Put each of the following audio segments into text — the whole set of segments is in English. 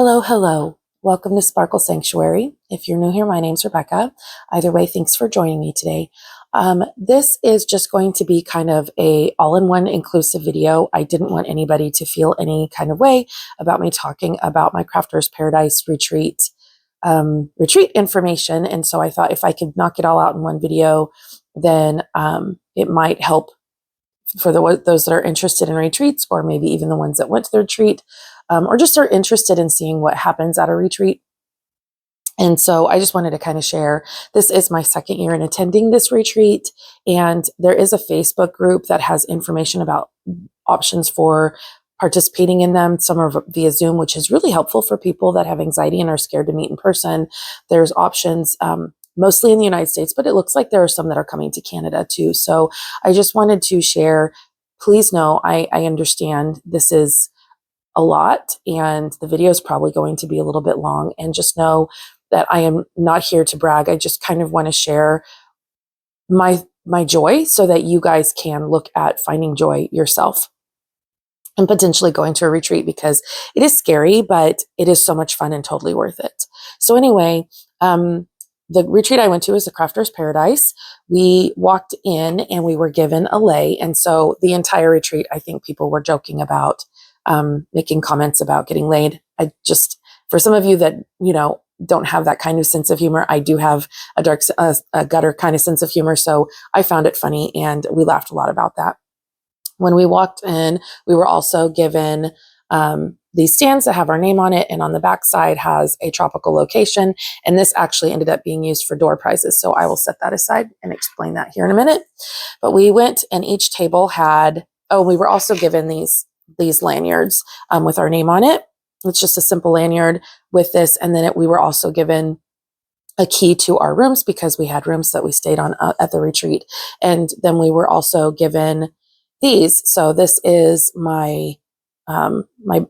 Hello, hello. Welcome to Sparkle.Sanctuary. If you're new here, my name's Rebecca. Either way, thanks for joining me today. This is just going to be kind of a all-in-one inclusive video. I didn't want anybody to feel any kind of way about me talking about my Crafter's Paradise retreat information. And so I thought if I could knock it all out in one video, then it might help for those that are interested in retreats, or maybe even the ones that went to the retreat, or just are interested in seeing what happens at a retreat. And so I just wanted to kind of share, this is my second year in attending this retreat, and there is a Facebook group that has information about options for participating in them. Some are via Zoom, which is really helpful for people that have anxiety and are scared to meet in person. There's options mostly in the United States, but it looks like there are some that are coming to Canada too. So I just wanted to share, please know, I understand this is a lot and the video is probably going to be a little bit long, and just know that I am not here to brag. I just kind of want to share my joy so that you guys can look at finding joy yourself and potentially going to a retreat, because it is scary, but it is so much fun and totally worth it. So anyway, the retreat I went to is the Crafter's Paradise. We walked in and we were given a lei. And so the entire retreat, I think people were joking about, making comments about getting laid. I just, for some of you that, don't have that kind of sense of humor, I do have a dark, a gutter kind of sense of humor. So I found it funny and we laughed a lot about that. When we walked in, we were also given, these stands that have our name on it, and on the back side has a tropical location. And this actually ended up being used for door prizes. So I will set that aside and explain that here in a minute. But we went, and each table had, we were also given these lanyards with our name on it. It's just a simple lanyard with this. And then we were also given a key to our rooms, because we had rooms that we stayed on at the retreat. And then we were also given these. So this is my my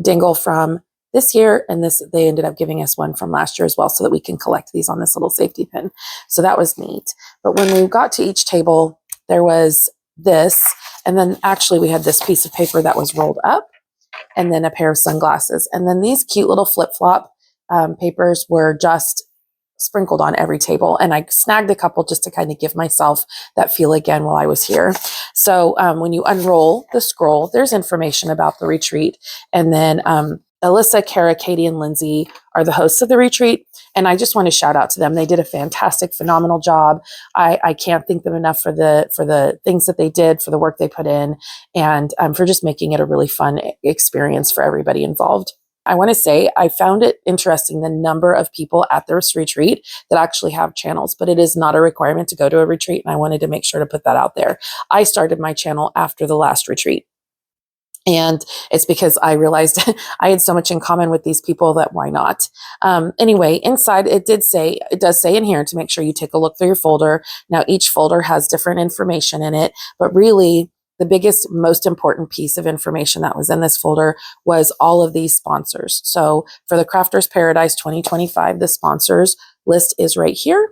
dingle from this year, and this, they ended up giving us one from last year as well, so that we can collect these on this little safety pin. So that was neat. But when we got to each table, there was this, and then actually we had this piece of paper that was rolled up, and then a pair of sunglasses, and then these cute little flip-flop papers were just sprinkled on every table. And I snagged a couple just to kind of give myself that feel again while I was here. So when you unroll the scroll, there's information about the retreat. And then Elisa, Kara, Katie, and Lindsay are the hosts of the retreat. And I just want to shout out to them. They did a fantastic, phenomenal job. I can't thank them enough for the things that they did, for the work they put in, and for just making it a really fun experience for everybody involved. I want to say I found it interesting, the number of people at this retreat that actually have channels, but it is not a requirement to go to a retreat. And I wanted to make sure to put that out there. I started my channel after the last retreat. And it's because I realized I had so much in common with these people that why not? Anyway, inside it does say in here to make sure you take a look through your folder. Now each folder has different information in it, but really the biggest, most important piece of information that was in this folder was all of these sponsors. So for the Crafter's Paradise 2025, the sponsors list is right here.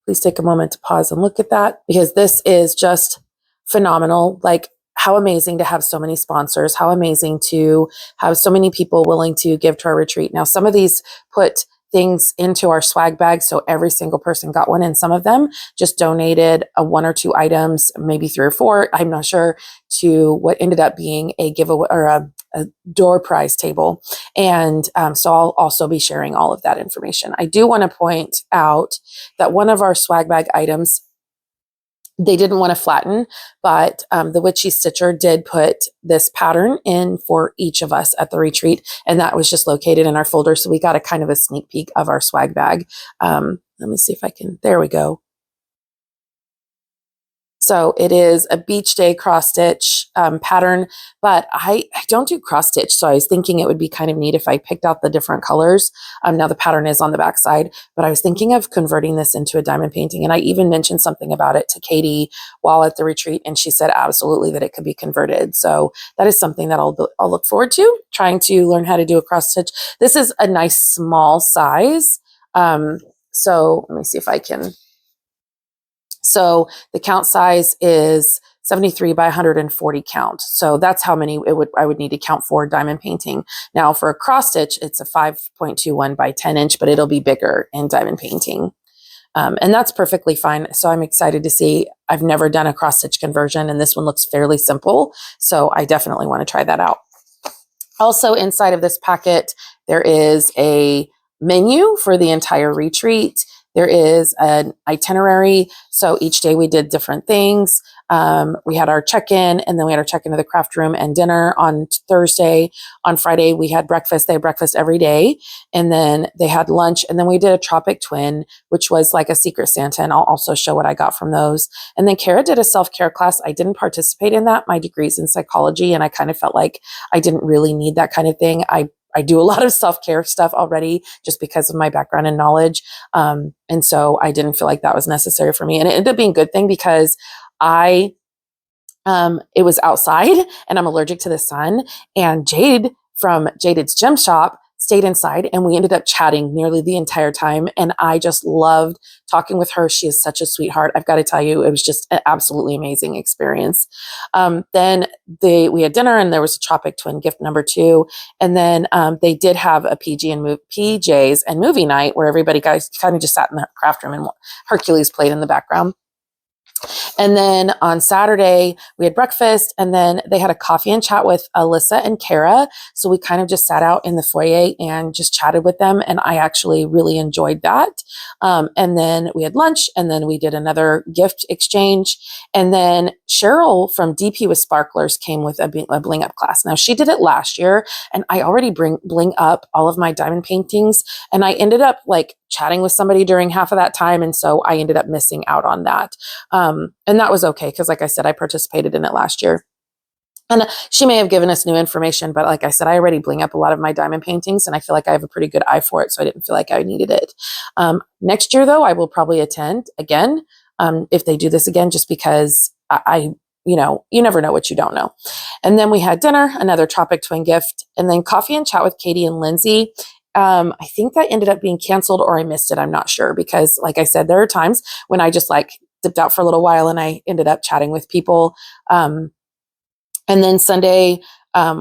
Please take a moment to pause and look at that, because this is just phenomenal. Like, how amazing to have so many sponsors, how amazing to have so many people willing to give to our retreat. Now, some of these put things into our swag bag, so every single person got one, and some of them just donated one or two items, maybe 3 or 4, I'm not sure, to what ended up being a giveaway or a door prize table. And so I'll also be sharing all of that information. I do want to point out that one of our swag bag items, they didn't want to flatten, but the Witchy Stitcher did put this pattern in for each of us at the retreat, and that was just located in our folder. So we got a kind of a sneak peek of our swag bag. Let me see if I can, there we go. So it is a beach day cross stitch pattern, but I don't do cross stitch. So I was thinking it would be kind of neat if I picked out the different colors. Now the pattern is on the back side, but I was thinking of converting this into a diamond painting. And I even mentioned something about it to Katie while at the retreat, and she said absolutely that it could be converted. So that is something that I'll look forward to, trying to learn how to do a cross stitch. This is a nice small size. So let me see if I can. So the count size is 73 by 140 count. So that's how many I would need to count for diamond painting. Now for a cross stitch, it's a 5.21 by 10 inch, but it'll be bigger in diamond painting. And that's perfectly fine. So I'm excited to see. I've never done a cross stitch conversion, and this one looks fairly simple. So I definitely want to try that out. Also inside of this packet, there is a menu for the entire retreat. There is an itinerary. So each day we did different things. We had our check-in, and then we had our check-in to the craft room and dinner on Thursday. On Friday, we had breakfast. They had breakfast every day. And then they had lunch. And then we did a Tropic Twin, which was like a Secret Santa. And I'll also show what I got from those. And then Kara did a self-care class. I didn't participate in that. My degree's in psychology, and I kind of felt like I didn't really need that kind of thing. I do a lot of self-care stuff already just because of my background and knowledge. And so I didn't feel like that was necessary for me. And it ended up being a good thing because it was outside and I'm allergic to the sun, and Jade from Jaded Gem Shop stayed inside, and we ended up chatting nearly the entire time. And I just loved talking with her. She is such a sweetheart. I've got to tell you, it was just an absolutely amazing experience. Then we had dinner, and there was a Tropic Twin gift number 2. And then they did have a PJs and movie night where everybody guys kind of just sat in the craft room and Hercules played in the background. And then on Saturday, we had breakfast, and then they had a coffee and chat with Elisa and Kara. So we kind of just sat out in the foyer and just chatted with them. And I actually really enjoyed that. And then we had lunch, and then we did another gift exchange. And then Cheryl from DP with Sparklers came with a bling up class. Now she did it last year, and I already bling up all of my diamond paintings. And I ended up like chatting with somebody during half of that time. And so I ended up missing out on that. And that was okay, because like I said, I participated in it last year. And she may have given us new information, but like I said, I already bling up a lot of my diamond paintings, and I feel like I have a pretty good eye for it. So I didn't feel like I needed it. Next year, though, I will probably attend again if they do this again, just because you never know what you don't know. And then we had dinner, another Tropic Twin gift, and then coffee and chat with Katie and Lindsay. I think that ended up being canceled, or I missed it. I'm not sure, because like I said, there are times when I just like dipped out for a little while and I ended up chatting with people. And then Sunday,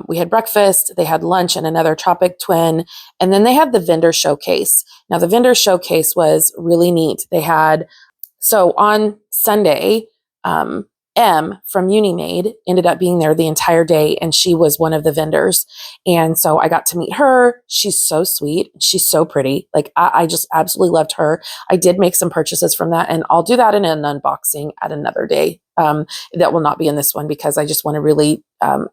we had breakfast, they had lunch and another Tropic Twin. And then they had the vendor showcase. Now the vendor showcase was really neat. So on Sunday, M from Munimade ended up being there the entire day, and she was one of the vendors. And so I got to meet her. She's so sweet. She's so pretty. Like I just absolutely loved her. I did make some purchases from that, and I'll do that in an unboxing at another day. That will not be in this one, because I just want to really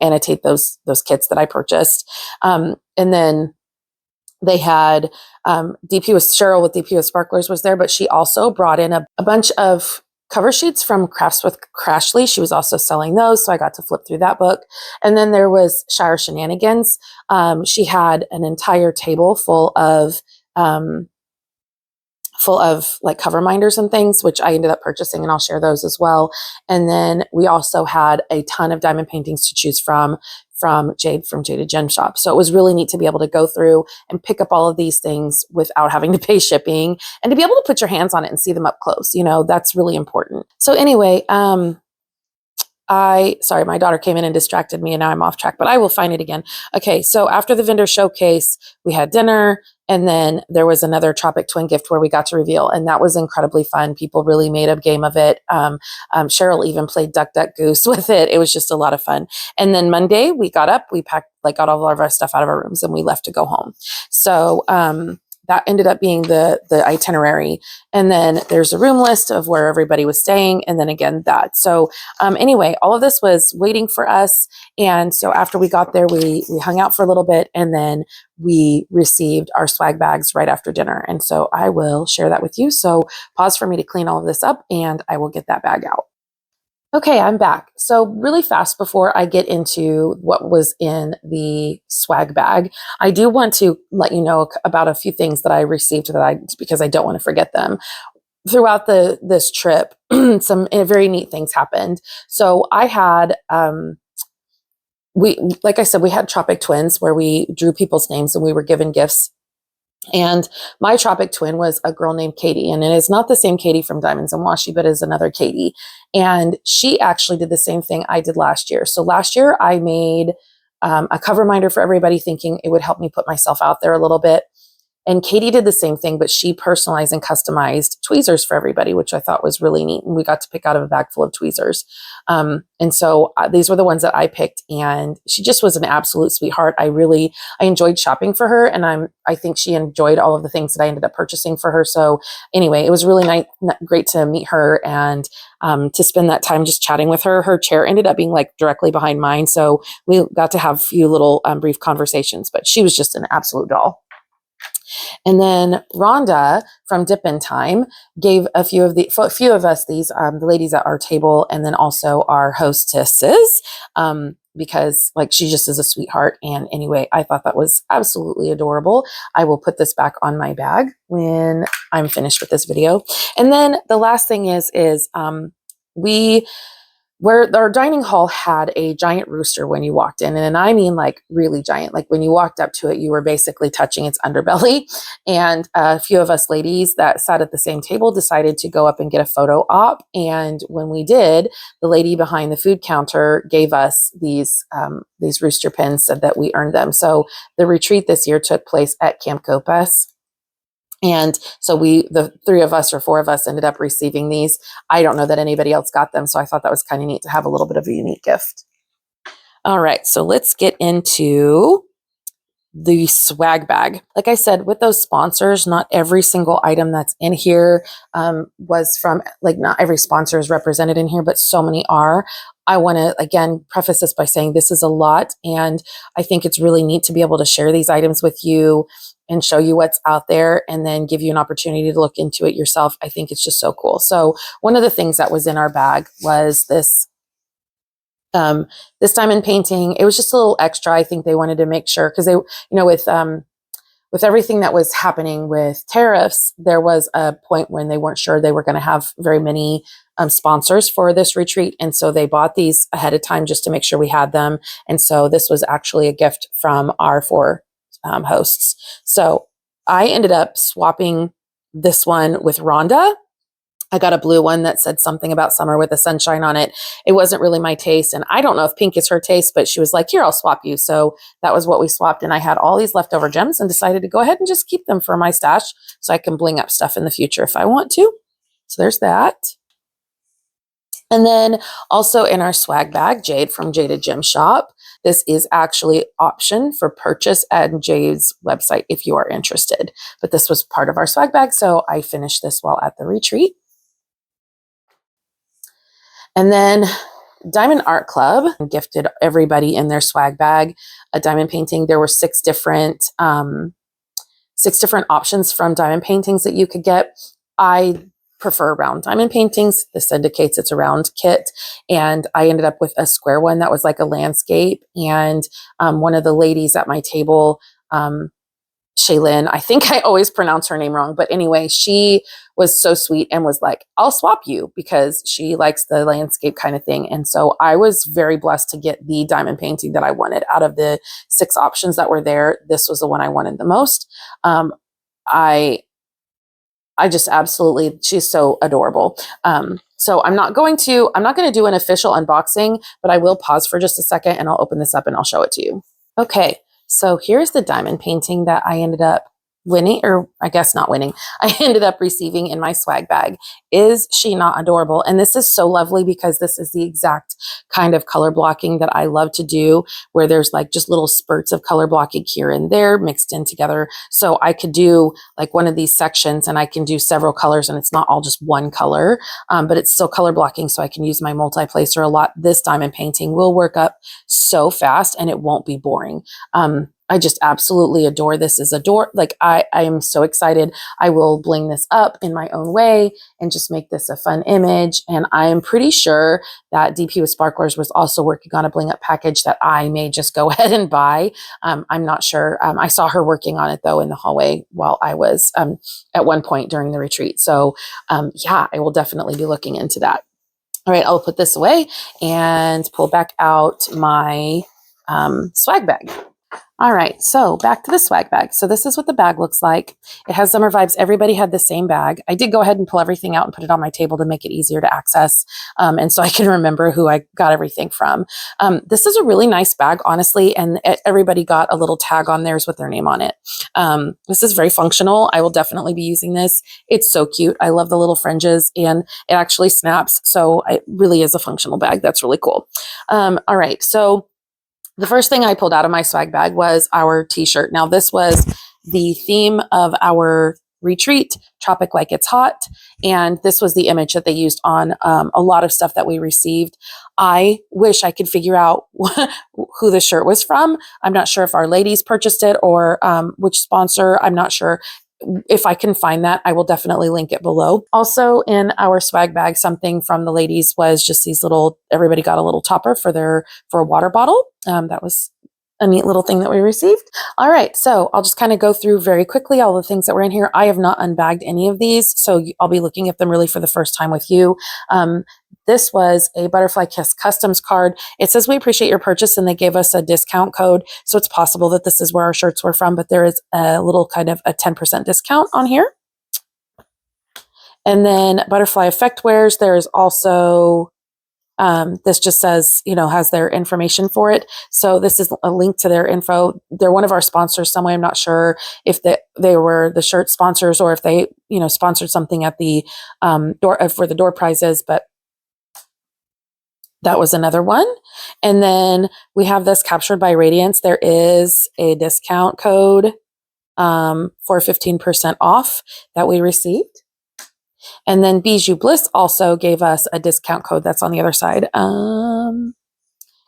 annotate those kits that I purchased. And then they had DP with Cheryl with DP with Sparklers was there, but she also brought in a bunch of cover sheets from Crafts with Crashley. She was also selling those, so I got to flip through that book. And then there was Shire Shenanigans. She had an entire table full of like cover minders and things, which I ended up purchasing, and I'll share those as well. And then we also had a ton of diamond paintings to choose from Jaded Gem Shop. So it was really neat to be able to go through and pick up all of these things without having to pay shipping, and to be able to put your hands on it and see them up close. That's really important. So anyway, sorry, my daughter came in and distracted me, and now I'm off track, but I will find it again. Okay. So after the vendor showcase, we had dinner, and then there was another Tropic Twin gift where we got to reveal, and that was incredibly fun. People really made a game of it. Cheryl even played Duck, Duck, Goose with it. It was just a lot of fun. And then Monday we got up, we packed, got all of our stuff out of our rooms, and we left to go home. So, that ended up being the itinerary. And then there's a room list of where everybody was staying. And then again, that. So anyway, all of this was waiting for us. And so after we got there, we hung out for a little bit, and then we received our swag bags right after dinner. And so I will share that with you. So pause for me to clean all of this up, and I will get that bag out. Okay, I'm back. So really fast before I get into what was in the swag bag, I do want to let you know about a few things that I received because I don't want to forget them. Throughout this trip, some very neat things happened. So I had, like I said, we had Tropic Twins where we drew people's names and we were given gifts. And my Tropic Twin was a girl named Katie, and it is not the same Katie from Diamonds and Washi, but is another Katie. And she actually did the same thing I did last year. So last year I made a cover reminder for everybody, thinking it would help me put myself out there a little bit. And Katie did the same thing, but she personalized and customized tweezers for everybody, which I thought was really neat. And we got to pick out of a bag full of tweezers. And so these were the ones that I picked, and she just was an absolute sweetheart. I enjoyed shopping for her, and I think she enjoyed all of the things that I ended up purchasing for her. So anyway, it was really great to meet her and to spend that time just chatting with her. Her chair ended up being like directly behind mine, so we got to have a few little brief conversations, but she was just an absolute doll. And then Randa from Dip in Time gave a few of us these, the ladies at our table, and then also our hostesses, because like she just is a sweetheart. And anyway, I thought that was absolutely adorable. I will put this back on my bag when I'm finished with this video. And then the last thing is where our dining hall had a giant rooster when you walked in. And I mean like really giant. Like when you walked up to it, you were basically touching its underbelly. And a few of us ladies that sat at the same table decided to go up and get a photo op. And when we did, the lady behind the food counter gave us these rooster pins, said that we earned them. So the retreat this year took place at Camp Copas. And so the 3 of us or 4 of us ended up receiving these. I don't know that anybody else got them, so I thought that was kind of neat to have a little bit of a unique gift. All right, so let's get into the swag bag. Like I said, with those sponsors, not every single item that's in here was from, like, not every sponsor is represented in here, but so many are. I want to, again, preface this by saying this is a lot, and I think it's really neat to be able to share these items with you and show you what's out there, and then give you an opportunity to look into it yourself. I think it's just so cool. So one of the things that was in our bag was this diamond painting. It was just a little extra. I think they wanted to make sure, because they, with everything that was happening with tariffs, there was a point when they weren't sure they were going to have very many sponsors for this retreat. And so they bought these ahead of time just to make sure we had them. And so this was actually a gift from our 4 hosts. So I ended up swapping this one with Randa. I got a blue one that said something about summer with the sunshine on it. It wasn't really my taste, and I don't know if pink is her taste, but she was like, here, I'll swap you. So that was what we swapped, and I had all these leftover gems and decided to go ahead and just keep them for my stash so I can bling up stuff in the future if I want to. So there's that. And then also in our swag bag, Jade from Jaded Gem Shop. This is actually option for purchase at Jade's website if you are interested. But this was part of our swag bag, so I finished this while at the retreat. And then Diamond Art Club gifted everybody in their swag bag a diamond painting. There were 6 different options from diamond paintings that you could get. I prefer round diamond paintings. This indicates it's a round kit. And I ended up with a square one that was like a landscape. And one of the ladies at my table, Shaylin, I think I always pronounce her name wrong, but anyway, she was so sweet and was like, I'll swap you, because she likes the landscape kind of thing. And so I was very blessed to get the diamond painting that I wanted. Out of the 6 options that were there, this was the one I wanted the most. I just absolutely, she's so adorable. So I'm not going to do an official unboxing, but I will pause for just a second and I'll open this up and I'll show it to you. Okay, so here's the diamond painting that I ended up winning, or I guess not winning, I ended up receiving in my swag bag. Is she not adorable? And this is so lovely because this is the exact kind of color blocking that I love to do, where there's like just little spurts of color blocking here and there mixed in together. So I could do like one of these sections and I can do several colors, and it's not all just one color, but it's still color blocking, so I can use my multi-placer a lot. This diamond painting will work up so fast and it won't be boring. I just absolutely adore this. Like I am so excited. I will bling this up in my own way and just make this a fun image. And I am pretty sure that DP with Sparklers was also working on a bling up package that I may just go ahead and buy. I'm not sure. I saw her working on it though in the hallway while I was at one point during the retreat. So yeah, I will definitely be looking into that. All right, I'll put this away and pull back out my swag bag. All right, so back to the swag bag. So this is what the bag looks like. It has summer vibes. Everybody had the same bag. I did go ahead and pull everything out and put it on my table to make it easier to access, and so I can remember who I got everything from. This is a really nice bag, honestly, and everybody got a little tag on theirs with their name on it. This is very functional. I will definitely be using this. It's so cute. I love the little fringes, and it actually snaps, so it really is a functional bag. That's really cool. All right, so the first thing I pulled out of my swag bag was our t-shirt. Now this was the theme of our retreat, Tropic Like It's Hot. And this was the image that they used on a lot of stuff that we received. I wish I could figure out who the shirt was from. I'm not sure if our ladies purchased it or which sponsor. I'm not sure. If I can find that, I will definitely link it below. Also in our swag bag, something from the ladies was just these little, everybody got a little topper for a water bottle. That was a neat little thing that we received. All right, so I'll just kind of go through very quickly all the things that were in here. I have not unbagged any of these, so I'll be looking at them really for the first time with you. This was a Butterfly Kiss Customs card. It says we appreciate your purchase, and they gave us a discount code, so it's possible that this is where our shirts were from, but there is a little kind of a 10% discount on here. And then Butterfly Effect Wares, there is also this just says, has their information for it. So this is a link to their info. They're one of our sponsors some way. I'm not sure if they were the shirt sponsors or if they, sponsored something at the door for the door prizes, but that was another one. And then we have this Captured by Radiance. There is a discount code for 15% off that we received. And then Bijou Bliss also gave us a discount code that's on the other side.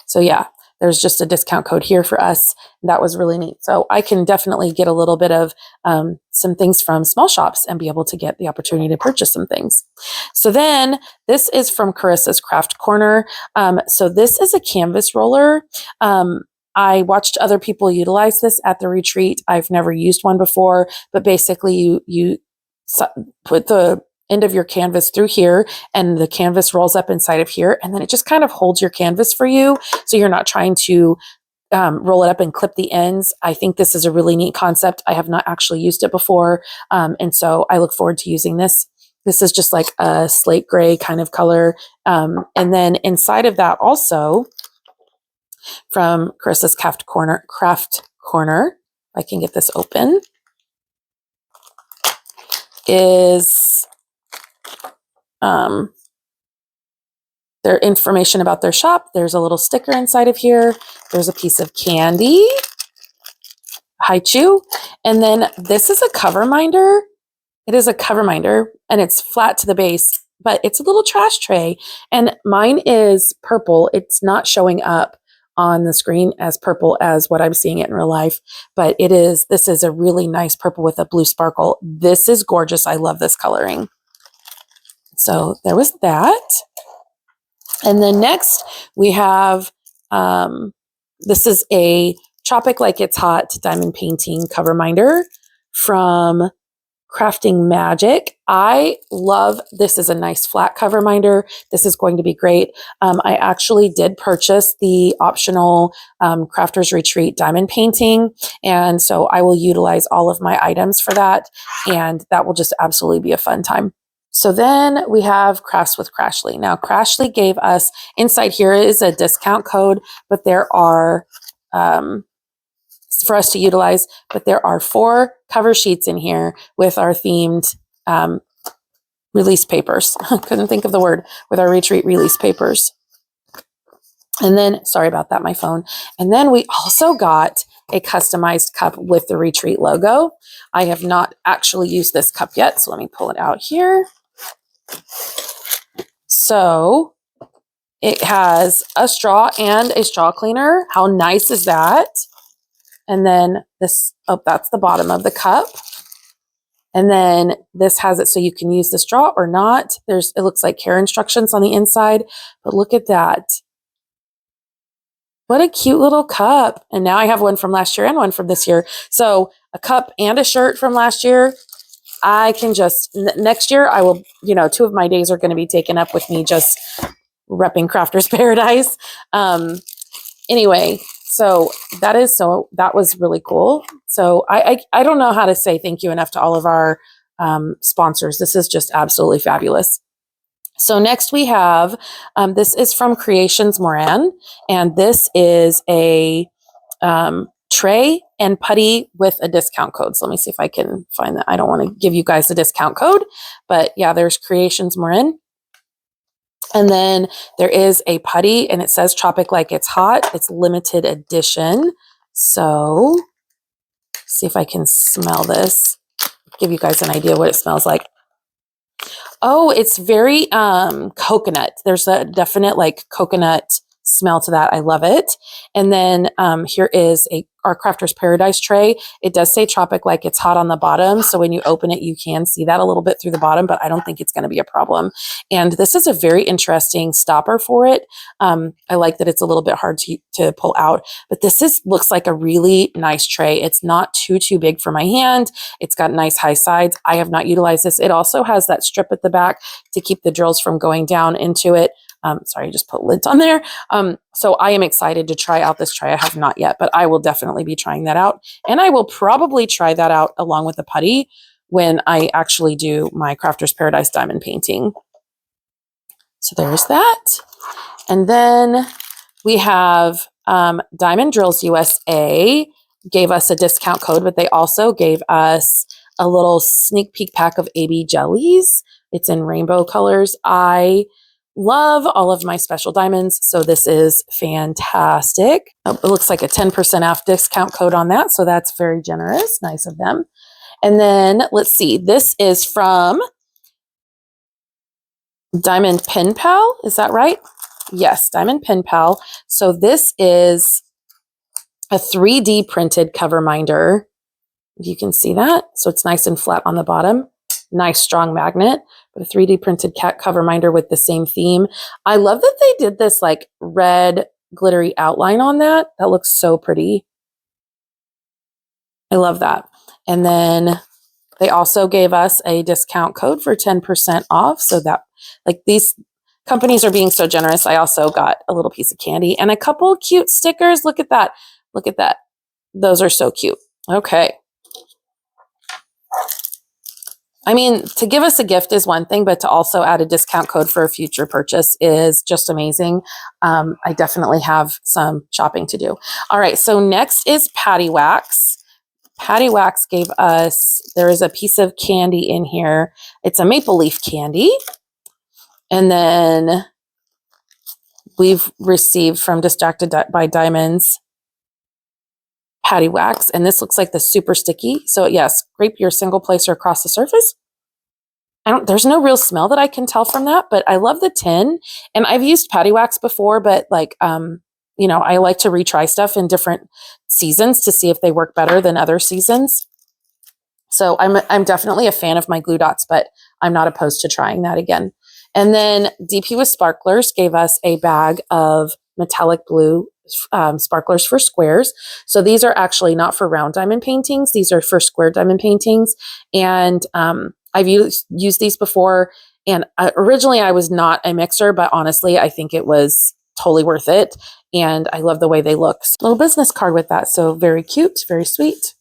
So yeah, there's just a discount code here for us. That was really neat. So I can definitely get a little bit of some things from small shops and be able to get the opportunity to purchase some things. So then this is from Carissa's Craft Corner. So this is a canvas roller. I watched other people utilize this at the retreat. I've never used one before, but basically you put the end of your canvas through here and the canvas rolls up inside of here, and then it just kind of holds your canvas for you, so you're not trying to roll it up and clip the ends. I think this is a really neat concept. I have not actually used it before, and so I look forward to using this. This is just like a slate gray kind of color, and then inside of that also from Carissa's Craft Corner, if I can get this open, is their information about their shop. There's a little sticker inside of here. There's a piece of candy, Haichu, and then this is a cover minder. It is a cover minder, and it's flat to the base, but it's a little trash tray, and mine is purple. It's not showing up on the screen as purple as what I'm seeing it in real life, but this is a really nice purple with a blue sparkle. This is gorgeous. I love this coloring. So there was that. And then next we have, this is a Tropic Like It's Hot diamond painting cover minder from Crafting Magic. I love, this is a nice flat cover minder. This is going to be great. I actually did purchase the optional Crafters Retreat diamond painting, and so I will utilize all of my items for that, and that will just absolutely be a fun time. So then we have Crafts with Crashley. Now Crashley gave us, inside here is a discount code, but there are, for us to utilize, but there are 4 cover sheets in here with our themed release papers. I couldn't think of the word, with our retreat release papers. And then, sorry about that, my phone. And then we also got a customized cup with the retreat logo. I have not actually used this cup yet, so let me pull it out here. So it has a straw and a straw cleaner. How nice is that? And then this, oh, that's the bottom of the cup. And then this has it so you can use the straw or not. It looks like care instructions on the inside, but look at that. What a cute little cup. And now I have one from last year and one from this year. So a cup and a shirt from last year. I can just, next year I will, 2 of my days are going to be taken up with me just repping Crafters Paradise. Anyway, So that was really cool. So I don't know how to say thank you enough to all of our sponsors. This is just absolutely fabulous. So next we have, this is from Creations Morin, and this is a tray and putty with a discount code. So let me see if I can find that. I don't want to give you guys a discount code, but yeah, there's Creations Morin. And then there is a putty, and it says Tropic Like It's Hot. It's limited edition. So see if I can smell this, give you guys an idea what it smells like. Oh, it's very coconut. There's a definite like coconut smell to that. I love it. And then here is our Crafter's Paradise tray. It does say Tropic Like It's Hot on the bottom. So when you open it, you can see that a little bit through the bottom, but I don't think it's going to be a problem. And this is a very interesting stopper for it. I like that it's a little bit hard to pull out, but this looks like a really nice tray. It's not too big for my hand. It's got nice high sides. I have not utilized this. It also has that strip at the back to keep the drills from going down into it. Sorry, I just put lids on there. So I am excited to try out this tray. I have not yet, but I will definitely be trying that out. And I will probably try that out along with the putty when I actually do my Crafter's Paradise diamond painting. So there's that. And then we have Diamond Drills USA gave us a discount code, but they also gave us a little sneak peek pack of AB jellies. It's in rainbow colors. I love all of my special diamonds, so this is fantastic. It looks like a 10% off discount code on that, so that's very generous. Nice of them. And then let's see, this is from Diamond Pen Pal. Is that right? Yes, Diamond Pen Pal. So this is a 3D printed cover minder. You can see that. So it's nice and flat on the bottom. Nice strong magnet, but a 3D printed cat cover minder with the same theme. I love that they did this like red glittery outline on that. That looks so pretty. I love that. And then they also gave us a discount code for 10% off. So that, like, these companies are being so generous. I also got a little piece of candy and a couple cute stickers. Look at that. Look at that. Those are so cute. Okay. I mean, to give us a gift is one thing, but to also add a discount code for a future purchase is just amazing. I definitely have some shopping to do. All right, so next is Patty Wax. Patty Wax gave us, there is a piece of candy in here. It's a maple leaf candy. And then we've received from Distracted by Diamonds Patty Wax, and this looks like the super sticky. So yes, scrape your single placer across the surface. There's no real smell that I can tell from that, but I love the tin. And I've used Patty Wax before, but like, you know, I like to retry stuff in different seasons to see if they work better than other seasons. So I'm definitely a fan of my glue dots, but I'm not opposed to trying that again. And then DP with Sparklers gave us a bag of metallic blue sparklers for squares. So these are actually not for round diamond paintings. These are for square diamond paintings. And I've used these before. And originally I was not a mixer, but honestly, I think it was totally worth it. And I love the way they look. So, little business card with that. So very cute, very sweet.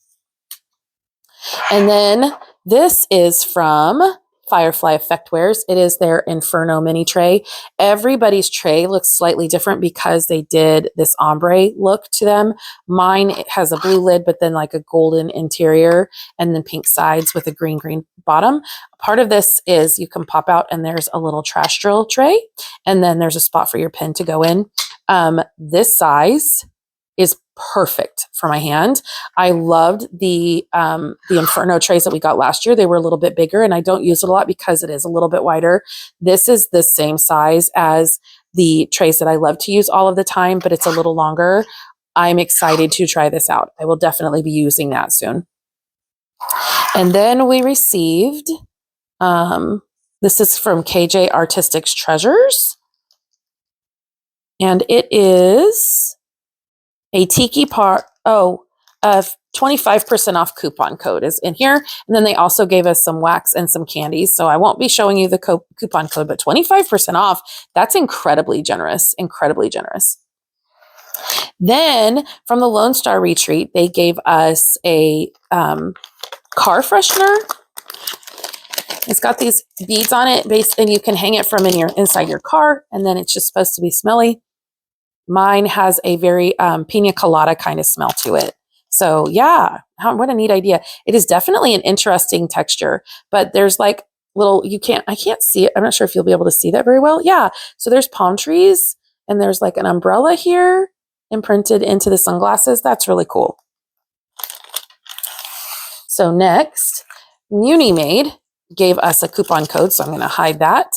And then this is from Firefly Effectwares. It is their Inferno mini tray. Everybody's tray looks slightly different because they did this ombre look to them. Mine, it has a blue lid, but then like a golden interior and then pink sides with a green bottom. Part of this is you can pop out and there's a little trash drill tray, and then there's a spot for your pen to go in. This size is perfect for my hand. I loved the Inferno trays that we got last year. They were a little bit bigger and I don't use it a lot because it is a little bit wider. This is the same size as the trays that I love to use all of the time, but it's a little longer. I'm excited to try this out. I will definitely be using that soon. And then we received, this is from KJ Artistics Treasures. And it is a tiki part. Oh, 25% off coupon code is in here. And then they also gave us some wax and some candies. So I won't be showing you the coupon code, but 25% off. That's incredibly generous, incredibly generous. Then from the Lonestar Retreat, they gave us a car freshener. It's got these beads on it, and you can hang it from inside your car, and then it's just supposed to be smelly. Mine has a very pina colada kind of smell to it. So yeah, what a neat idea. It is definitely an interesting texture, but there's like little, I can't see it. I'm not sure if you'll be able to see that very well. Yeah. So there's palm trees and there's like an umbrella here imprinted into the sunglasses. That's really cool. So next, Munimade gave us a coupon code. So I'm going to hide that.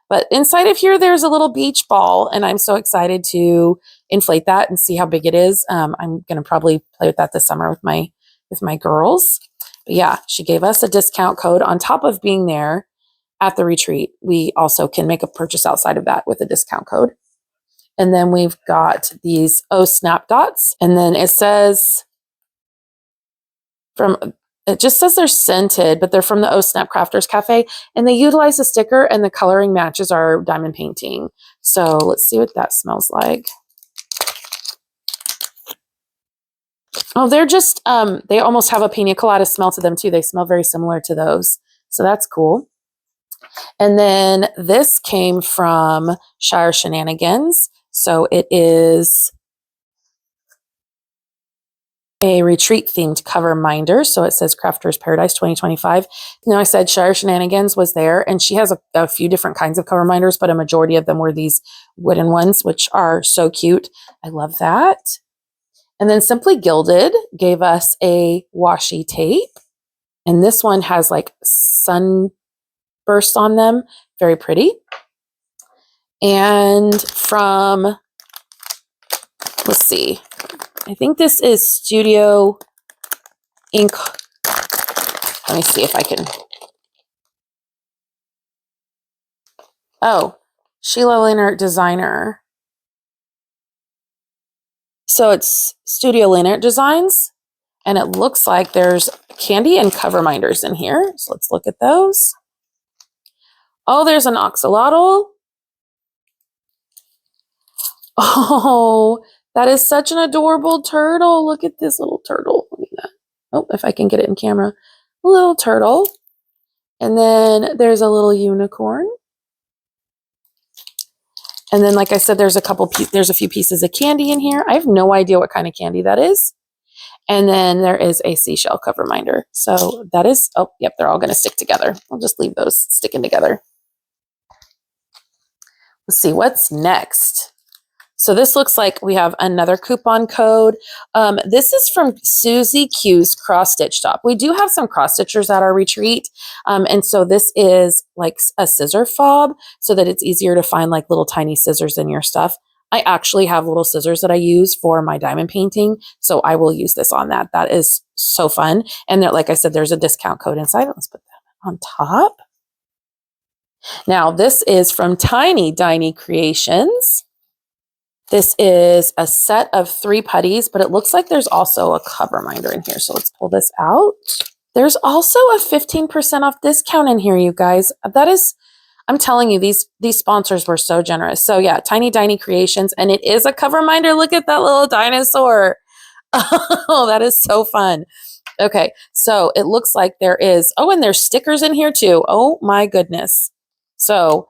But inside of here, there's a little beach ball, and I'm so excited to inflate that and see how big it is. I'm going to probably play with that this summer with my girls. But yeah, she gave us a discount code on top of being there at the retreat. We also can make a purchase outside of that with a discount code. And then we've got these snap dots, and then it says it just says they're scented, but they're from the Snap Crafters Cafe, and they utilize a sticker, and the coloring matches our diamond painting. So let's see what that smells like. Oh, they're just, they almost have a pina colada smell to them too. They smell very similar to those. So that's cool. And then this came from Shire Shenanigans. So it is a retreat themed cover minder. So it says Crafter's Paradise 2025. Now I said Shire Shenanigans was there, and she has a few different kinds of cover minders, but a majority of them were these wooden ones, which are so cute. I love that. And then Simply Gilded gave us a washi tape, and this one has like sunbursts on them. Very pretty. And from, let's see, I think this is Studio Ink. Let me see if I can. Oh, Sheila Lehnert Designer. So it's Studio Lehnert Designs, and it looks like there's candy and cover minders in here. So let's look at those. Oh, there's an axolotl. Oh, that is such an adorable turtle. Look at this little turtle. Look at that. Oh, if I can get it in camera. A little turtle. And then there's a little unicorn. And then, like I said, there's a few pieces of candy in here. I have no idea what kind of candy that is. And then there is a seashell cover minder. So that is, oh, yep, they're all going to stick together. I'll just leave those sticking together. Let's see, what's next? So this looks like we have another coupon code. This is from SuzyQ's cross stitch shop. We do have some cross stitchers at our retreat. And so this is like a scissor fob so that it's easier to find like little tiny scissors in your stuff. I actually have little scissors that I use for my diamond painting. So I will use this on that. That is so fun. And like I said, there's a discount code inside. Let's put that on top. Now this is from Diny Creations. This is a set of 3 putties, but it looks like there's also a cover minder in here. So let's pull this out. There's also a 15% off discount in here, you guys. That is, I'm telling you, these sponsors were so generous. So yeah, Diny Creations, and it is a cover minder. Look at that little dinosaur. Oh, that is so fun. Okay, so it looks like there is, oh, and there's stickers in here too. Oh my goodness. So,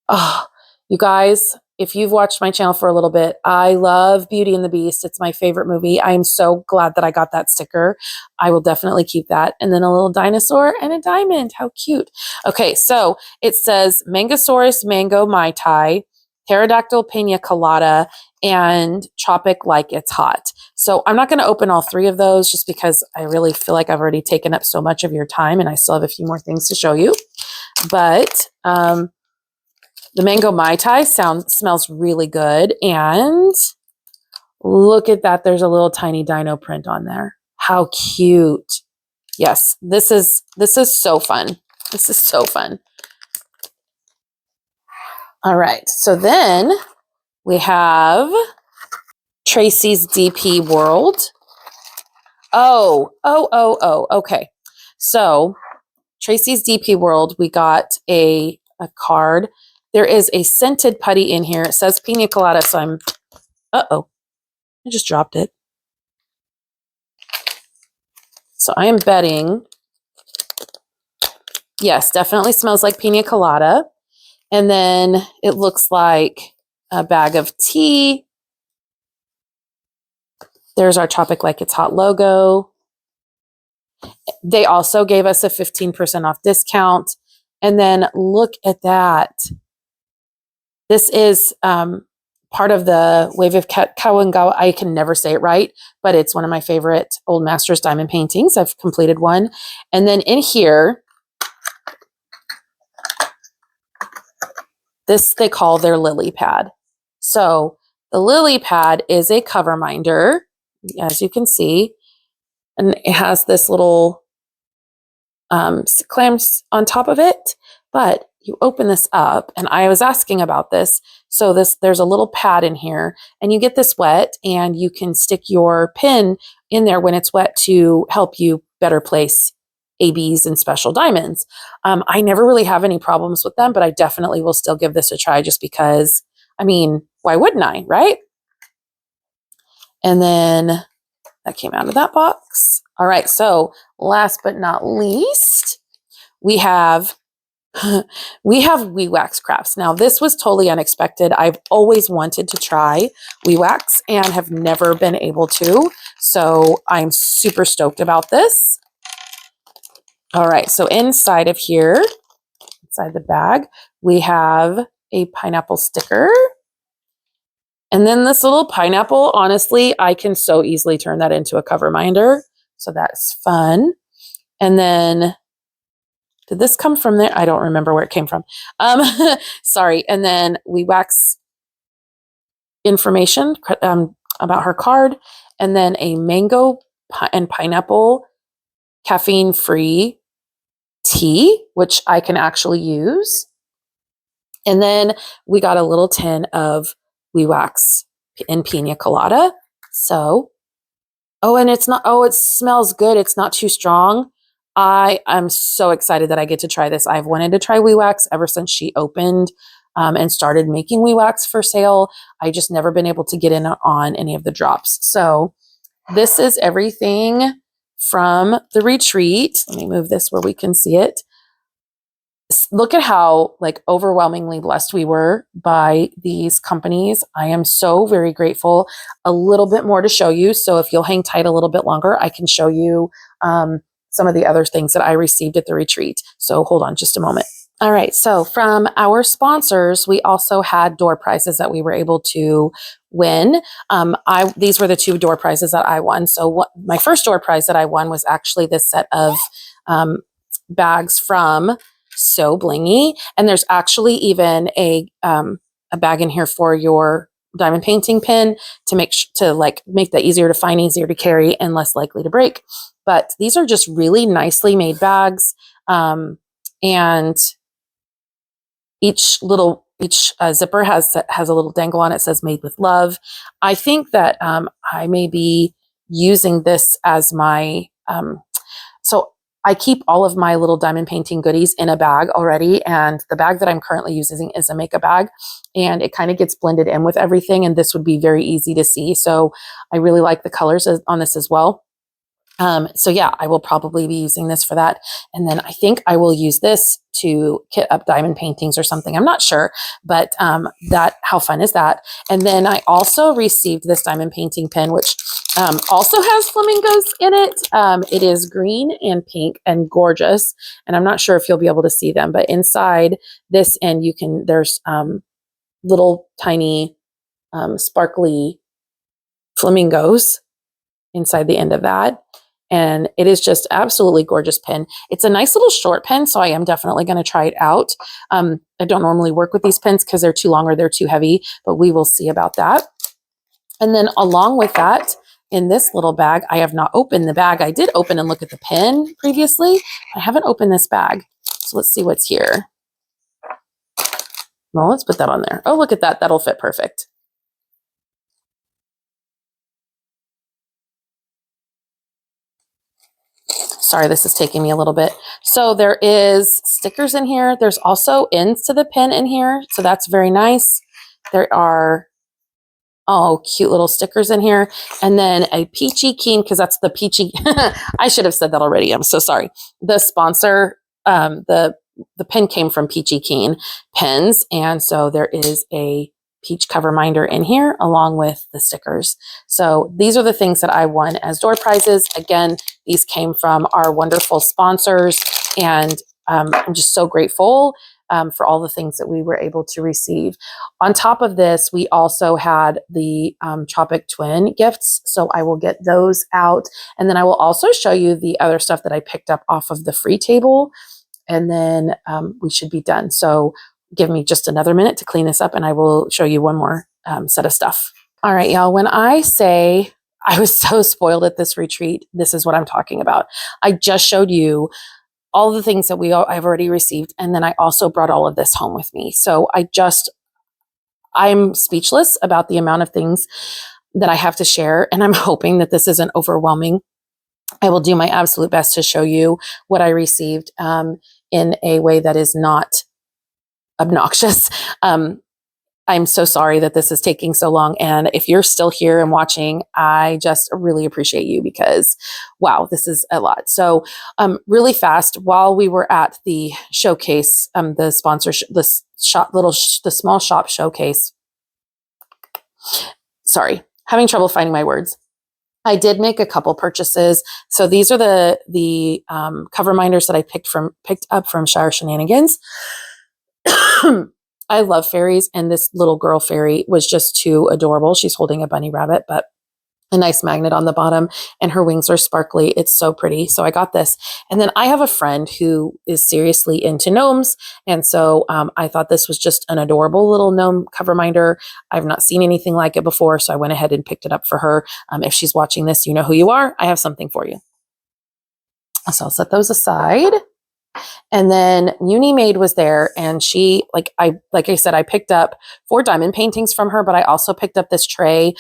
oh, you guys, if you've watched my channel for a little bit, I love Beauty and the Beast. It's my favorite movie. I am so glad that I got that sticker. I will definitely keep that. And then a little dinosaur and a diamond. How cute. Okay, so it says Mangosaurus Mango Mai Tai, Pterodactyl Pina Colada, and Tropic Like It's Hot. So I'm not going to open all 3 of those just because I really feel like I've already taken up so much of your time and I still have a few more things to show you. But the Mango Mai Tai smells really good. And look at that. There's a little tiny dino print on there. How cute. Yes, this is so fun. This is so fun. All right. So then we have Tracy's DP World. Oh, okay. So Tracy's DP World, we got a card. There is a scented putty in here. It says pina colada, so I'm Uh-oh, I just dropped it. So I am betting, yes, definitely smells like pina colada. And then it looks like a bag of tea. There's our Tropic Like It's Hot logo. They also gave us a 15% off discount. And then look at that. This is part of the Wave of Kawangawa. I can never say it right, but it's one of my favorite Old Masters diamond paintings. I've completed one. And then in here, this they call their lily pad. So the lily pad is a cover minder, as you can see, and it has this little clamps on top of it, but you open this up, and I was asking about this. So there's a little pad in here, and you get this wet, and you can stick your pin in there when it's wet to help you better place ABs and special diamonds. I never really have any problems with them, but I definitely will still give this a try just because, I mean, why wouldn't I, right? And then that came out of that box. All right, so last but not least, we have Wee Wax crafts. Now, this was totally unexpected. I've always wanted to try Wee Wax and have never been able to. So I'm super stoked about this. All right, so inside of here, inside the bag, we have a pineapple sticker. And then this little pineapple, honestly, I can so easily turn that into a cover minder. So that's fun. And then, did this come from there? I don't remember where it came from. Sorry. And then Wee Wax information about her card. And then a mango and pineapple caffeine-free tea, which I can actually use. And then we got a little tin of Wee Wax and pina colada. So, oh, and it's not, oh, it smells good. It's not too strong. I'm so excited that I get to try this. I've wanted to try Wee Wax ever since she opened and started making Wee Wax for sale. I just never been able to get in on any of the drops. So this is everything from the retreat. Let me move this where we can see it. Look at how like overwhelmingly blessed we were by these companies. I am so very grateful. A little bit more to show you. So if you'll hang tight a little bit longer, I can show you some of the other things that I received at the retreat. So hold on just a moment. All right. So from our sponsors, we also had door prizes that we were able to win. These were the 2 door prizes that I won. So my first door prize that I won was actually this set of bags from So Blingy. And there's actually even a bag in here for your diamond painting pin to make that easier to find, easier to carry, and less likely to break. But these are just really nicely made bags. And each zipper has a little dangle on it. It says made with love. I think that I may be using this as my, so I keep all of my little diamond painting goodies in a bag already. And the bag that I'm currently using is a makeup bag, and it kind of gets blended in with everything. And this would be very easy to see. So I really like the colors on this as well. So yeah, I will probably be using this for that. And then I think I will use this to kit up diamond paintings or something. I'm not sure, but how fun is that? And then I also received this diamond painting pen, which also has flamingos in it. It is green and pink and gorgeous. And I'm not sure if you'll be able to see them, but inside this end, there's little tiny sparkly flamingos inside the end of that. And it is just absolutely gorgeous pen. It's a nice little short pen, so I am definitely going to try it out. I don't normally work with these pens because they're too long or they're too heavy, but we will see about that. And then along with that, in this little bag, I have not opened the bag. I did open and look at the pen previously. I haven't opened this bag. So let's see what's here. Well, let's put that on there. Oh, look at that. That'll fit perfect. Sorry, this is taking me a little bit. So there is stickers in here. There's also ends to the pen in here. So that's very nice. There are Oh, cute little stickers in here. And then a Peachy Keen, because that's the Peachy. I should have said that already. I'm so sorry. The sponsor, the pen came from Peachy Keen pens. And so there is a peach cover minder in here along with the stickers. So these are the things that I won as door prizes. Again, these came from our wonderful sponsors, and I'm just so grateful for all the things that we were able to receive. On top of this, we also had the Tropic Twin gifts. So I will get those out. And then I will also show you the other stuff that I picked up off of the free table. And then we should be done. So give me just another minute to clean this up and I will show you one more set of stuff. All right, y'all. When I say I was so spoiled at this retreat, this is what I'm talking about. I just showed you all the things that I've already received. And then I also brought all of this home with me. So I'm speechless about the amount of things that I have to share. And I'm hoping that this isn't overwhelming. I will do my absolute best to show you what I received in a way that is not obnoxious. I'm so sorry that this is taking so long. And if you're still here and watching, I just really appreciate you because, wow, this is a lot. So really fast, while we were at the showcase, the sponsorship, the small shop showcase, sorry, having trouble finding my words. I did make a couple purchases. So these are the cover minders that I picked up from Shire Shenanigans. I love fairies, and this little girl fairy was just too adorable. She's holding a bunny rabbit, but a nice magnet on the bottom, and her wings are sparkly. It's so pretty. So I got this. And then I have a friend who is seriously into gnomes. And so I thought this was just an adorable little gnome cover minder. I've not seen anything like it before. So I went ahead and picked it up for her. If she's watching this, you know who you are. I have something for you. So I'll set those aside. And then Munimade was there, and she, like I said, I picked up 4 diamond paintings from her, but I also picked up this tray.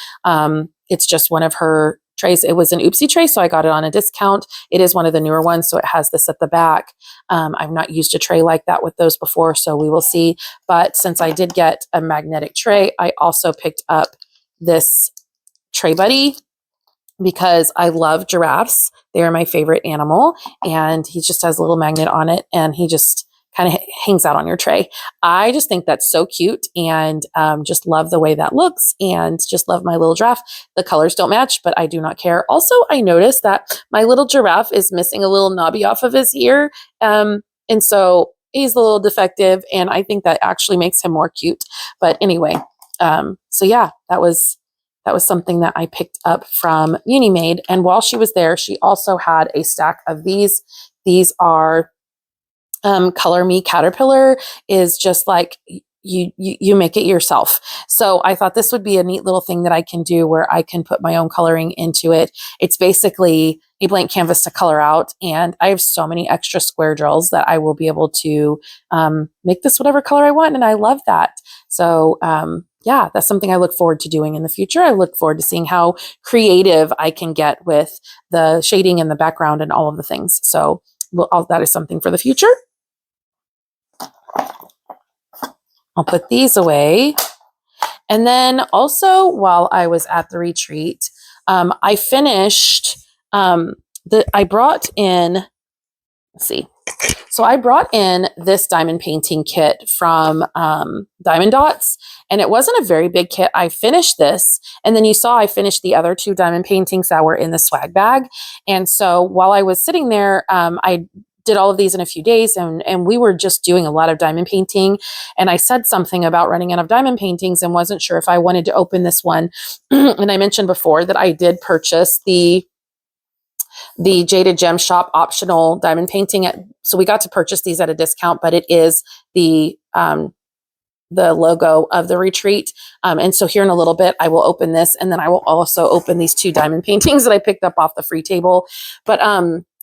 It's just one of her trays. It was an oopsie tray, so I got it on a discount. It is one of the newer ones, so it has this at the back. I've not used a tray like that with those before, so we will see. But since I did get a magnetic tray, I also picked up this tray buddy, because I love giraffes. They are my favorite animal, and he just has a little magnet on it, and he just kind of hangs out on your tray. I just think that's so cute, and just love the way that looks, and just love my little giraffe. The colors don't match, but I do not care. Also, I noticed that my little giraffe is missing a little knobby off of his ear, and so he's a little defective, and I think that actually makes him more cute. But anyway, so yeah, that was something that I picked up from Munimade. And while she was there, she also had a stack of these. These are Color Me Caterpillar, is just like you make it yourself. So I thought this would be a neat little thing that I can do where I can put my own coloring into it. It's basically a blank canvas to color out. And I have so many extra square drills that I will be able to make this whatever color I want. And I love that. So yeah, that's something I look forward to doing in the future. I look forward to seeing how creative I can get with the shading and the background and all of the things. So that is something for the future. I'll put these away. And then also, while I was at the retreat, I finished, I brought in, let's see. So I brought in this diamond painting kit from Diamond Dots, and it wasn't a very big kit. I finished this, and then you saw I finished the other 2 diamond paintings that were in the swag bag. And so while I was sitting there, I did all of these in a few days, and we were just doing a lot of diamond painting. And I said something about running out of diamond paintings and wasn't sure if I wanted to open this one. And I mentioned before that I did purchase the Jaded Gem Shop optional diamond painting. So we got to purchase these at a discount, but it is the logo of the retreat. And so here in a little bit, I will open this, and then I will also open these 2 diamond paintings that I picked up off the free table. But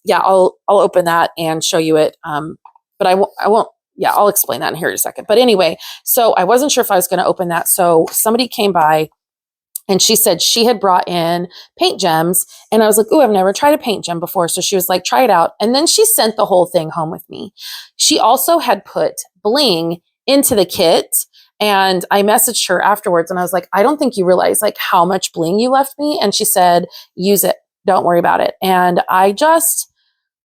yeah, I'll open that and show you it. But I won't. Yeah, I'll explain that in here in a second. But anyway, so I wasn't sure if I was going to open that. So somebody came by, and she said she had brought in paint gems. And I was like, oh, I've never tried a paint gem before. So she was like, try it out. And then she sent the whole thing home with me. She also had put bling into the kit. And I messaged her afterwards and I was like, I don't think you realize like how much bling you left me. And she said, use it. Don't worry about it. And I just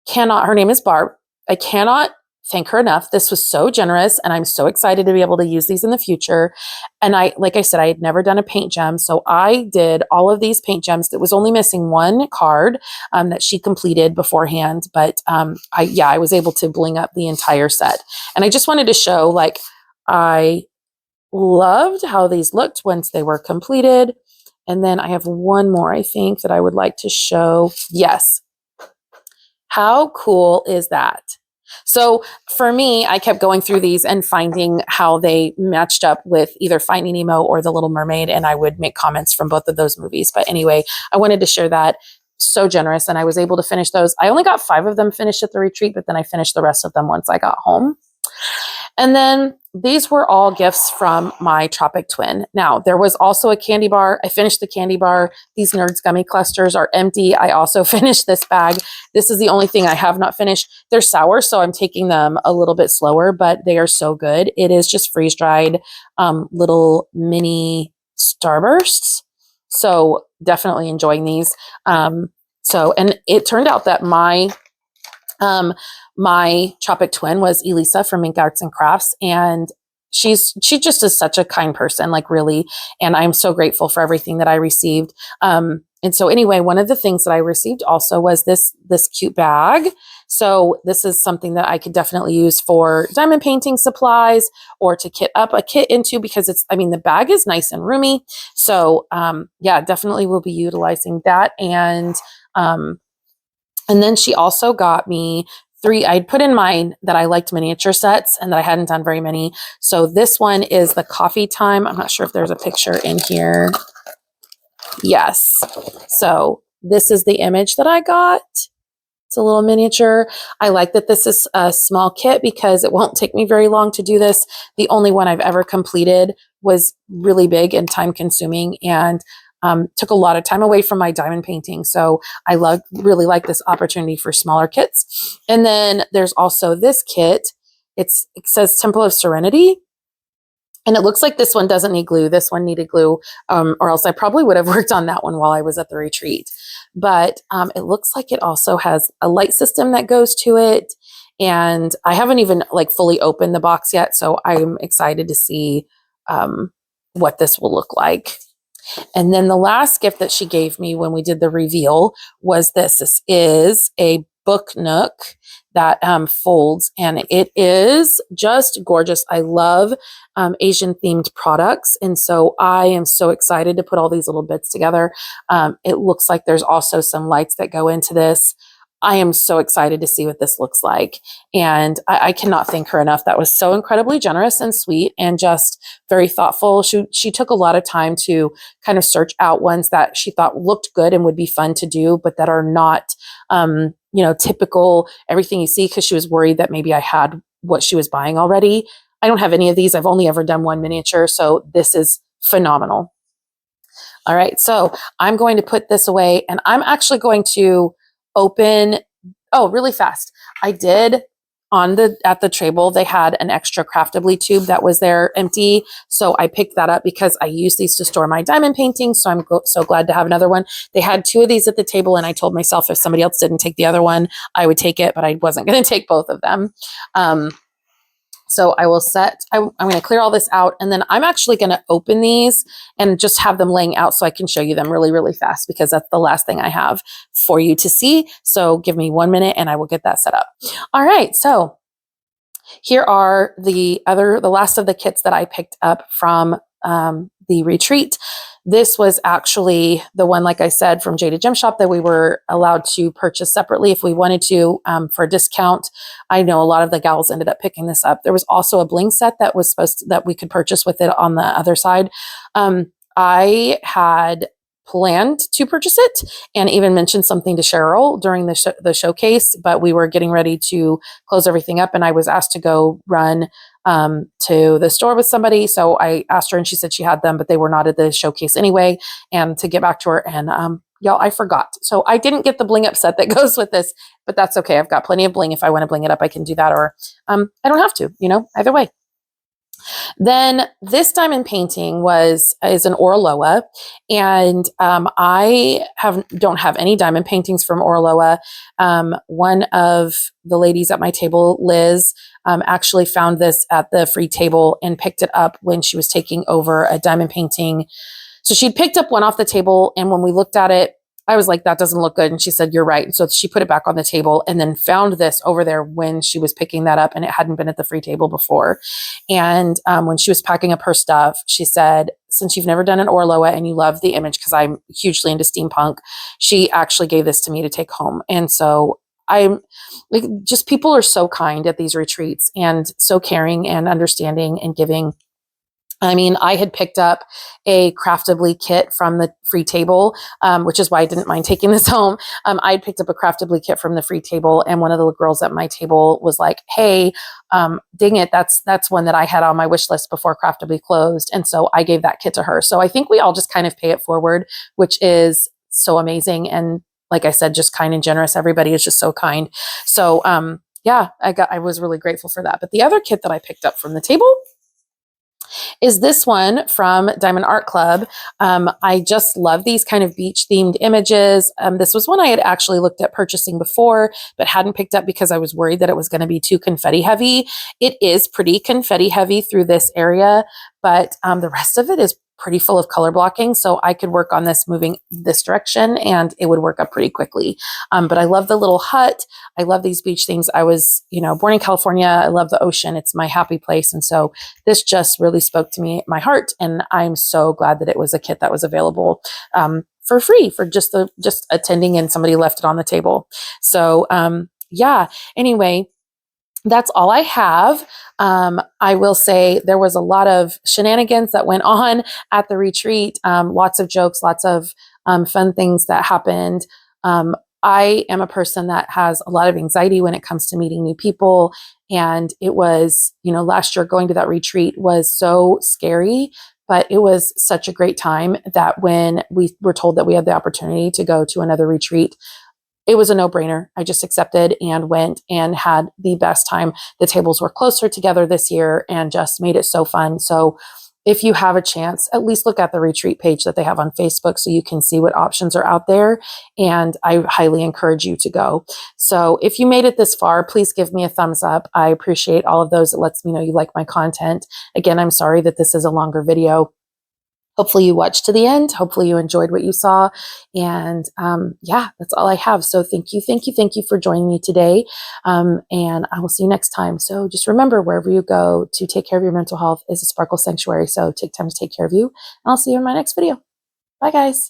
cannot, her name is Barb. I cannot thank her enough. This was so generous and I'm so excited to be able to use these in the future. And like I said, I had never done a paint gem. So I did all of these paint gems. That was only missing one card that she completed beforehand. But I was able to bling up the entire set. And I just wanted to show like, I loved how these looked once they were completed. And then I have one more, I think, that I would like to show. Yes. How cool is that? So for me, I kept going through these and finding how they matched up with either Finding Nemo or The Little Mermaid, and I would make comments from both of those movies. But anyway, I wanted to share that. So generous, and I was able to finish those. I only got 5 of them finished at the retreat, but then I finished the rest of them once I got home. And then these were all gifts from my Tropic Twin. Now, there was also a candy bar. I finished the candy bar. These Nerds gummy clusters are empty. I also finished this bag. This is the only thing I have not finished. They're sour, so I'm taking them a little bit slower, but they are so good. It is just freeze-dried little mini starbursts. So definitely enjoying these. And it turned out that my Tropic Twin was Elisa from Ink Arts and Crafts, and she just is such a kind person, like really, and I'm so grateful for everything that I received. And so anyway, one of the things that I received also was this cute bag. So this is something that I could definitely use for diamond painting supplies or to kit up a kit into, because the bag is nice and roomy. So yeah, definitely will be utilizing that. And then she also got me 3, I'd put in mine that I liked miniature sets and that I hadn't done very many. So this one is the Coffee Time. I'm not sure if there's a picture in here. Yes. So this is the image that I got. It's a little miniature. I like that this is a small kit because it won't take me very long to do this. The only one I've ever completed was really big and time consuming, and took a lot of time away from my diamond painting. So I really like this opportunity for smaller kits. And then there's also this kit. It says Temple of Serenity. And it looks like this one doesn't need glue. This one needed glue, or else I probably would have worked on that one while I was at the retreat. But it looks like it also has a light system that goes to it. And I haven't even like fully opened the box yet. So I'm excited to see what this will look like. And then the last gift that she gave me when we did the reveal was this. This is a book nook that folds, and it is just gorgeous. I love Asian themed products, and so I am so excited to put all these little bits together. It looks like there's also some lights that go into this. I am so excited to see what this looks like. And I cannot thank her enough. That was so incredibly generous and sweet and just very thoughtful. She took a lot of time to kind of search out ones that she thought looked good and would be fun to do, but that are not, typical everything you see, because she was worried that maybe I had what she was buying already. I don't have any of these. I've only ever done one miniature. So this is phenomenal. All right. So I'm going to put this away, and I'm actually going to open, really fast. I did at the table, they had an extra Craftably tube that was there empty. So I picked that up because I use these to store my diamond paintings. So I'm so glad to have another one. They had 2 of these at the table, and I told myself if somebody else didn't take the other one, I would take it, but I wasn't going to take both of them. So I will I'm going to clear all this out, and then I'm actually going to open these and just have them laying out so I can show you them really, really fast, because that's the last thing I have for you to see. So give me 1 minute and I will get that set up. All right. So here are the last of the kits that I picked up from the retreat. This was actually the one, like I said, from Jaded Gem Shop that we were allowed to purchase separately if we wanted to for a discount. I know a lot of the gals ended up picking this up. There was also a bling set that was that we could purchase with it on the other side. I had planned to purchase it and even mentioned something to Cheryl during the showcase, but we were getting ready to close everything up, and I was asked to go run to the store with somebody. So I asked her, and she said she had them, but they were not at the showcase anyway. And to get back to her, and y'all, I forgot. So I didn't get the bling up set that goes with this, but that's okay. I've got plenty of bling. If I want to bling it up, I can do that, or I don't have to, either way. Then this diamond painting is an Orloa, and I don't have any diamond paintings from Orloa. One of the ladies at my table, Liz, actually found this at the free table and picked it up when she was taking over a diamond painting. So she'd picked up one off the table, and when we looked at it, I was like, that doesn't look good. And she said, you're right. And so she put it back on the table and then found this over there when she was picking that up, and it hadn't been at the free table before. And when she was packing up her stuff, she said, since you've never done an Orloa and you love the image, because I'm hugely into steampunk, she actually gave this to me to take home. And so I'm like, just people are so kind at these retreats and so caring and understanding and giving. I mean, I had picked up a Craftably kit from the free table, which is why I didn't mind taking this home. I had picked up a Craftably kit from the free table, and one of the girls at my table was like, hey, dang it, that's one that I had on my wish list before Craftably closed. And so I gave that kit to her. So I think we all just kind of pay it forward, which is so amazing. And like I said, just kind and generous. Everybody is just so kind. So yeah, I was really grateful for that. But the other kit that I picked up from the table is this one from Diamond Art Club. I just love these kind of beach themed images. This was one I had actually looked at purchasing before, but hadn't picked up because I was worried that it was going to be too confetti heavy. It is pretty confetti heavy through this area, but the rest of it is pretty full of color blocking. So I could work on this moving this direction and it would work up pretty quickly. But I love the little hut. I love these beach things. I was, born in California. I love the ocean. It's my happy place. And so this just really spoke to me, my heart. And I'm so glad that it was a kit that was available for free for just attending, and somebody left it on the table. So yeah, anyway, that's all I have. I will say there was a lot of shenanigans that went on at the retreat. Lots of jokes, lots of fun things that happened. I am a person that has a lot of anxiety when it comes to meeting new people. And it was, last year going to that retreat was so scary, but it was such a great time that when we were told that we had the opportunity to go to another retreat, it was a no-brainer. I just accepted and went and had the best time. The tables were closer together this year and just made it so fun. So if you have a chance, at least look at the retreat page that they have on Facebook so you can see what options are out there. And I highly encourage you to go. So if you made it this far, please give me a thumbs up. I appreciate all of those. It lets me know you like my content. Again, I'm sorry that this is a longer video. Hopefully you watched to the end. Hopefully you enjoyed what you saw. And yeah, that's all I have. So thank you for joining me today. And I will see you next time. So just remember, wherever you go, to take care of your mental health is a Sparkle Sanctuary. So take time to take care of you. And I'll see you in my next video. Bye, guys.